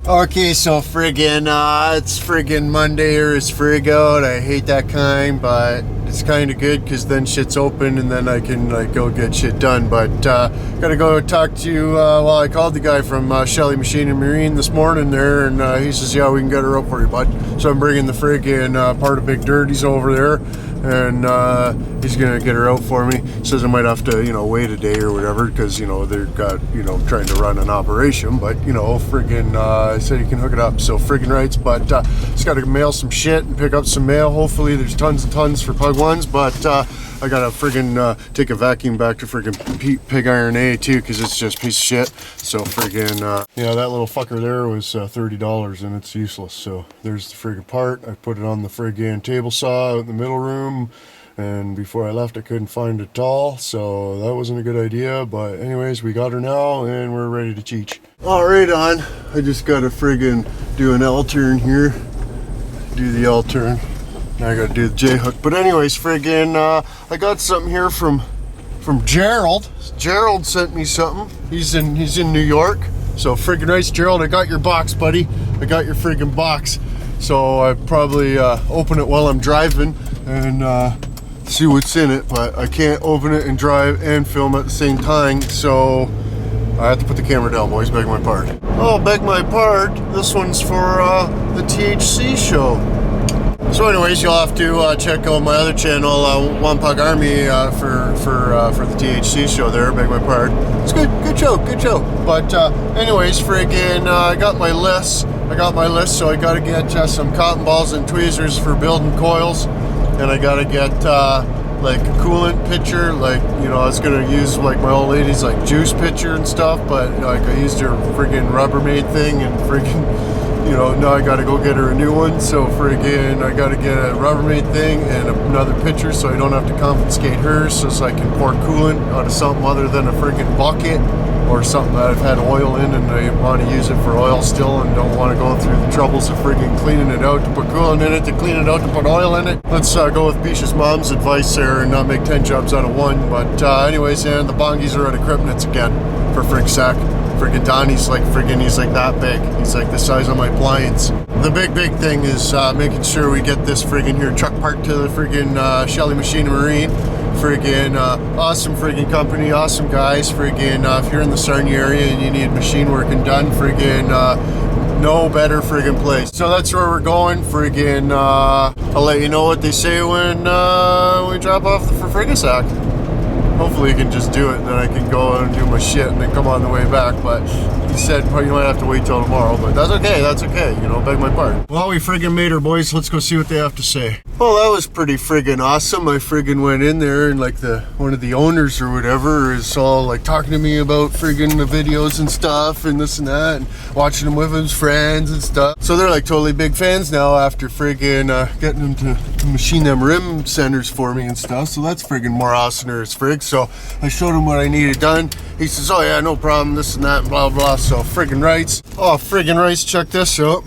Okay, so friggin', it's friggin' Monday or it's frig out. I hate that kind, but it's kind of good because then shit's open and then I can like go get shit done. But gotta go talk to, well, I called the guy from Shelley Machine and Marine this morning there, and he says, yeah, we can get her out for you, bud. So I'm bringing the friggin' part of Big Dirty's over there, and he's gonna get her out for me. Says I might have to, wait a day or whatever because, they've got, trying to run an operation, but, friggin', I said you can hook it up, so friggin' rights, but just gotta mail some shit and pick up some mail. Hopefully there's tons and tons for Pug Ones, but I gotta friggin' take a vacuum back to friggin' Pig Iron A too, because it's just a piece of shit. So friggin', that little fucker there was $30 and it's useless. So there's the friggin' part. I put it on the friggin' table saw out in the middle room, and before I left I couldn't find it at all, so that wasn't a good idea. But anyways, we got her now and we're ready to cheech. Alright, on. I just gotta friggin' do an L-turn here. Do the L-turn. Now I gotta do the J-hook. But anyways, friggin', I got something here from Gerald. Gerald sent me something. He's in New York. So friggin' nice, Gerald. I got your box, buddy. I got your friggin' box. So I probably open it while I'm driving and see what's in it. But I can't open it and drive and film at the same time. So I have to put the camera down, boys. Beg my pardon. Oh, beg my pardon. This one's for the THC show. So anyways, you'll have to check out my other channel, One Pug Army, for the THC show there. Beg my pardon. It's good show. But anyways, friggin', I got my list, so I gotta get some cotton balls and tweezers for building coils, and I gotta get like a coolant pitcher, like, I was gonna use like my old lady's like juice pitcher and stuff, but like I used her friggin' Rubbermaid thing and friggin', now I gotta go get her a new one. So friggin', I gotta get a Rubbermaid thing and another pitcher so I don't have to confiscate hers, so I can pour coolant out of something other than a friggin' bucket or something that I've had oil in and I want to use it for oil still and don't want to go through the troubles of friggin' cleaning it out to put coolant in it, to clean it out to put oil in it. Let's go with Bisha's mom's advice there and not make 10 jobs out of one. But anyways, and the bongies are out of Kryptonits again for frig sack. Friggin' Donnie's like he's like that big. He's like the size of my appliance. The big thing is making sure we get this friggin' here truck parked to the friggin' Shelley Machine and Marine. Friggin' awesome friggin' company, awesome guys. Friggin' if you're in the Sarnia area and you need machine working done, friggin' no better friggin' place. So that's where we're going. Friggin' I'll let you know what they say when we drop off the friggin' sack. Hopefully you can just do it and then I can go and do my shit and then come on the way back. But he said you might have to wait till tomorrow, but that's okay, beg my pardon. Well, we friggin' made her, boys. Let's go see what they have to say. Well, that was pretty friggin' awesome. I friggin' went in there and like one of the owners or whatever is all like talking to me about friggin' the videos and stuff and this and that and watching them with his friends and stuff. So they're like totally big fans now after friggin' getting them to machine them rim centers for me and stuff. So that's friggin' more awesome as frig. So I showed him what I needed done. He says, oh yeah, no problem, this and that and blah blah. So friggin' rights. Oh, friggin' rights, check this out.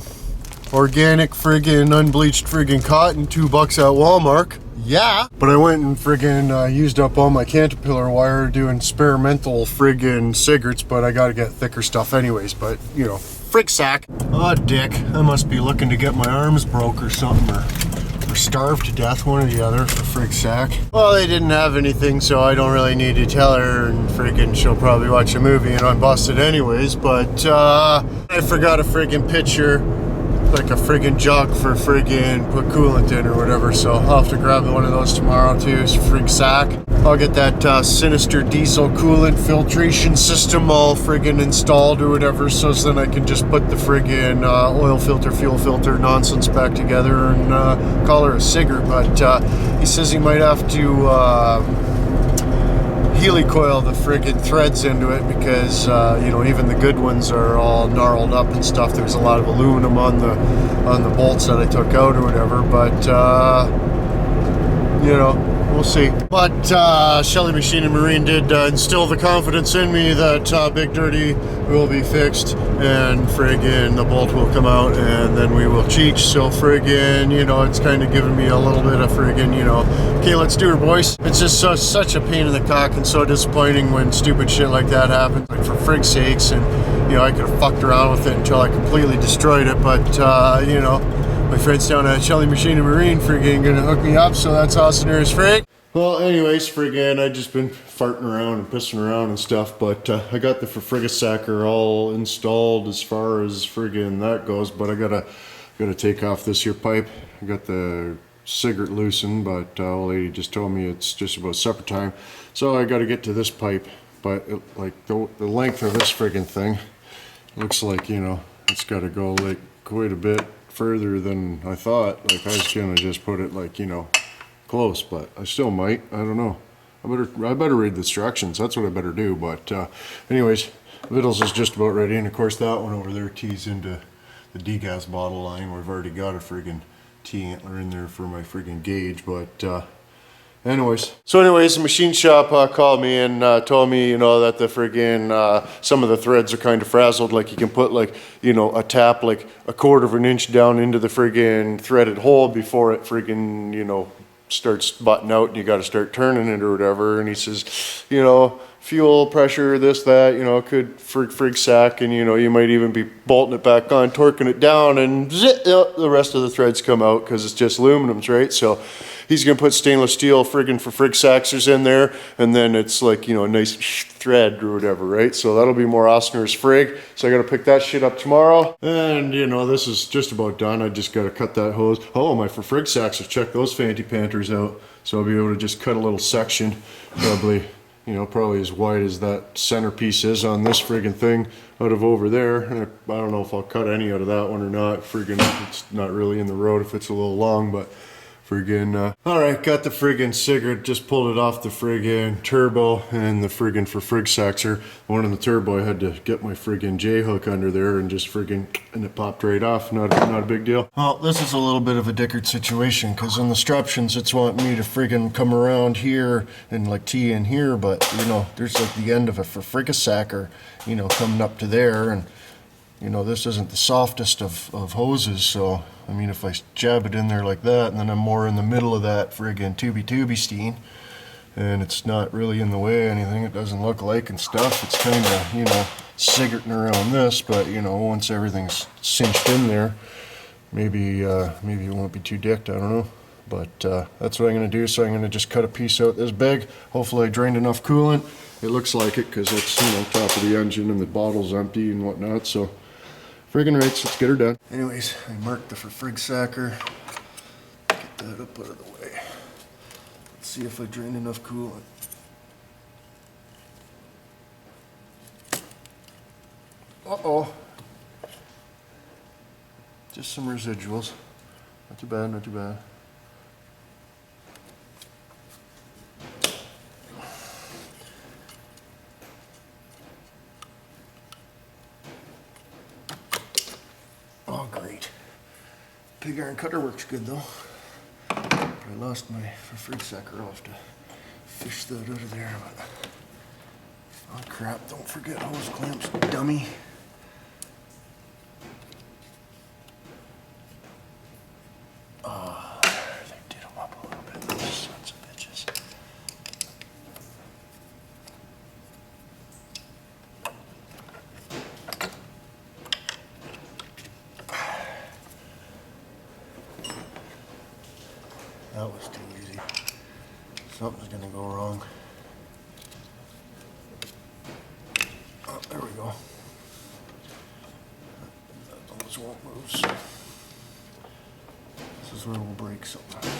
Organic friggin' unbleached friggin' cotton, $2 at Walmart. Yeah. But I went and friggin' used up all my Caterpillar wire doing experimental friggin' cigarettes, but I gotta get thicker stuff anyways, but frig sack. Oh, dick. I must be looking to get my arms broke or something, or starved to death, one or the other, for frig sack. Well, they didn't have anything, so I don't really need to tell her, and friggin' she'll probably watch a movie and I'm busted anyways. But I forgot a friggin' pitcher, like a friggin' jug for friggin' put coolant in or whatever, so I'll have to grab one of those tomorrow too. It's frig sack. I'll get that sinister diesel coolant filtration system all friggin' installed or whatever, so then I can just put the friggin' oil filter, fuel filter nonsense back together and call her a cigger. But he says he might have to helicoil the friggin' threads into it because even the good ones are all gnarled up and stuff. There's a lot of aluminum on the bolts that I took out or whatever, but we'll see. But Shelley Machine and Marine did instill the confidence in me that Big Dirty will be fixed and friggin' the bolt will come out and then we will cheech. So friggin', it's kind of giving me a little bit of friggin', okay, let's do her, boys. It's just such a pain in the cock and so disappointing when stupid shit like that happens, like for frig's sakes. And you know, I could have fucked around with it until I completely destroyed it, but you know, my friends down at Shelly Machine and Marine friggin' gonna hook me up, so that's awesome as frig. Well, anyways, friggin', I just been farting around and pissing around and stuff, but I got the Friggasacker all installed as far as friggin' that goes, but I gotta take off this here pipe. I got the cigarette loosened, but old lady just told me it's just about supper time, so I gotta get to this pipe. But like the length of this friggin' thing looks like, you know, it's gotta go like quite a bit further than I thought. Like I was gonna just put it like, you know, close, but I still might. I don't know. I better read the instructions. That's what I better do. But anyways, Vittles is just about ready, and of course that one over there tees into the degas bottle line. We've already got a friggin' T-antler in there for my friggin' gauge. But anyways, the machine shop called me and told me, you know, that the friggin' some of the threads are kind of frazzled. Like you can put like, you know, a tap like a 1/4 of an inch down into the friggin' threaded hole before it friggin', you know, starts butting out, and you got to start turning it or whatever. And he says, you know, fuel pressure, this, that, you know, could frig sack, and you know, you might even be bolting it back on, torquing it down, and zit, the rest of the threads come out because it's just aluminums, right? So he's gonna put stainless steel friggin' for frig saxers in there, and then it's like, you know, a nice thread or whatever, right? So that'll be more Osner's frig. So I gotta pick that shit up tomorrow. And you know, this is just about done. I just gotta cut that hose. Oh, my for frig saxers, check those fancy panters out. So I'll be able to just cut a little section, probably, you know, probably as wide as that centerpiece is on this friggin' thing out of over there. And I don't know if I'll cut any out of that one or not. Friggin', it's not really in the road if it's a little long, but friggin', alright, got the friggin' cigarette, just pulled it off the friggin' turbo and the friggin' for frig saxer. One in the turbo, I had to get my friggin' J-hook under there and just friggin', and it popped right off. Not a big deal. Well, this is a little bit of a dickard situation, because in the instructions it's wanting me to friggin' come around here and like tee in here, but you know, there's like the end of it for Friggasacker, you know, coming up to there, and you know, this isn't the softest of hoses, so I mean, if I jab it in there like that, and then I'm more in the middle of that friggin' tubey steen, and it's not really in the way of anything, it doesn't look like and stuff, it's kind of, you know, cigaretting around this, but you know, once everything's cinched in there, maybe it won't be too dicked, I don't know. But that's what I'm going to do, so I'm going to just cut a piece out this big. Hopefully I drained enough coolant. It looks like it, because it's, you know, top of the engine and the bottle's empty and whatnot, so friggin' rates, let's get her done. Anyways, I marked the for Friggasacker. Get that up out of the way. Let's see if I drained enough coolant. Uh-oh. Just some residuals. Not too bad, not too bad. Oh, great. Pig iron cutter works good though. But I lost my Friggasacker. I'll have to fish that out of there. But oh crap, don't forget hose clamps, dummy. Oh, they did them up a little bit, those sons of bitches. That was too easy. Something's gonna go wrong. Oh, there we go. Those won't move, so this is where we'll break something.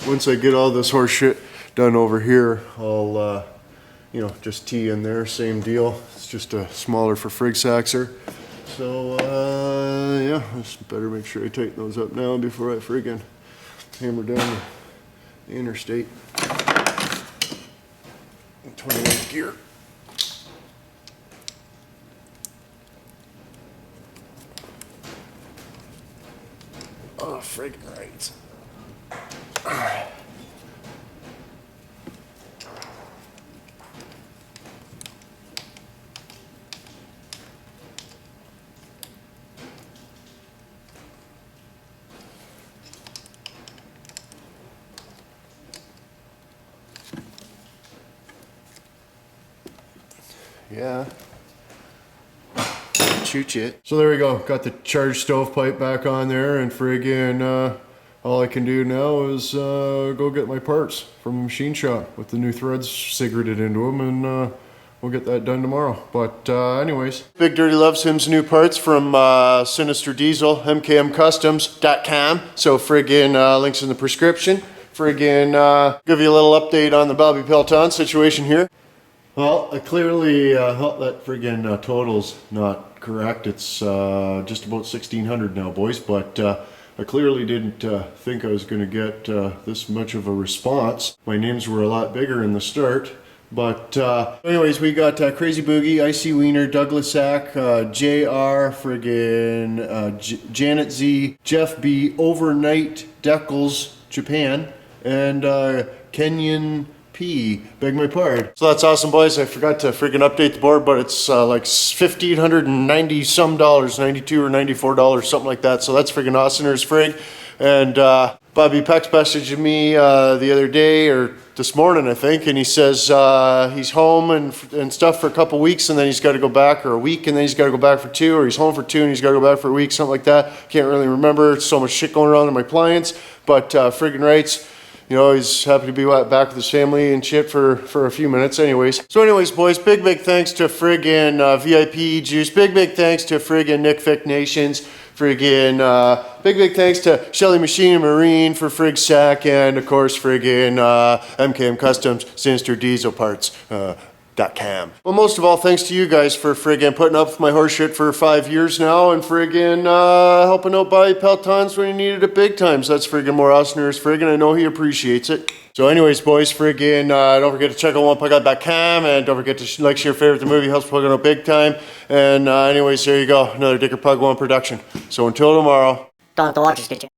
Once I get all this horse shit done over here, I'll, you know, just tee in there, same deal. It's just a smaller for Friggasacker. So, yeah, I just better make sure I tighten those up now before I friggin' hammer down the interstate. 28 gear. Oh, friggin' right. yeah. Shoot it. So there we go. Got the charged stovepipe back on there, and friggin' all I can do now is go get my parts from the machine shop with the new threads cigaretted into them, and we'll get that done tomorrow. But anyways, Big Dirty loves him's new parts from Sinister Diesel, mkmcustoms.com. So friggin' links in the prescription. Friggin' give you a little update on the Bobby Pelton situation here. Well, I clearly, that friggin' total's not correct. It's just about 1,600 now, boys, but I clearly didn't think I was going to get this much of a response. My names were a lot bigger in the start, but anyways, we got Crazy Boogie, Icy Wiener, Douglas Sack, JR, friggin' Janet Z, Jeff B, Overnight, Deckles, Japan, and Kenyan P, beg my pardon. So that's awesome, boys. I forgot to friggin' update the board, but it's like $1,590 some dollars, $92 or $94, something like that. So that's friggin' awesome as frig. And Bobby Peck's messaged me the other day, or this morning, I think, and he says he's home and stuff for a couple weeks, and then he's got to go back, or a week, and then he's got to go back for 2, or he's home for 2 and he's got to go back for a week, something like that. Can't really remember. So much shit going on in my clients, but friggin' writes, you know, he's happy to be back with his family and shit for a few minutes anyways. So anyways, boys, big thanks to friggin' VIP Juice. Big thanks to friggin' Nick Fick Nations. Friggin' big thanks to Shelly Machine and Marine for frig sack, and of course friggin' MKM Customs Sinister Diesel Parts. .com. Well, most of all, thanks to you guys for friggin' putting up with my horse shit for 5 years now, and friggin' helping out Bobby Peltons when he needed it big time. So that's friggin' more awesome as friggin'. I know he appreciates it. So anyways, boys, friggin' don't forget to check out oneplugout.com, and don't forget to like, share, favorite the movie, helps plug it out big time. And anyways, there you go. Another Dicker Pug One production. So until tomorrow. Don't watch this,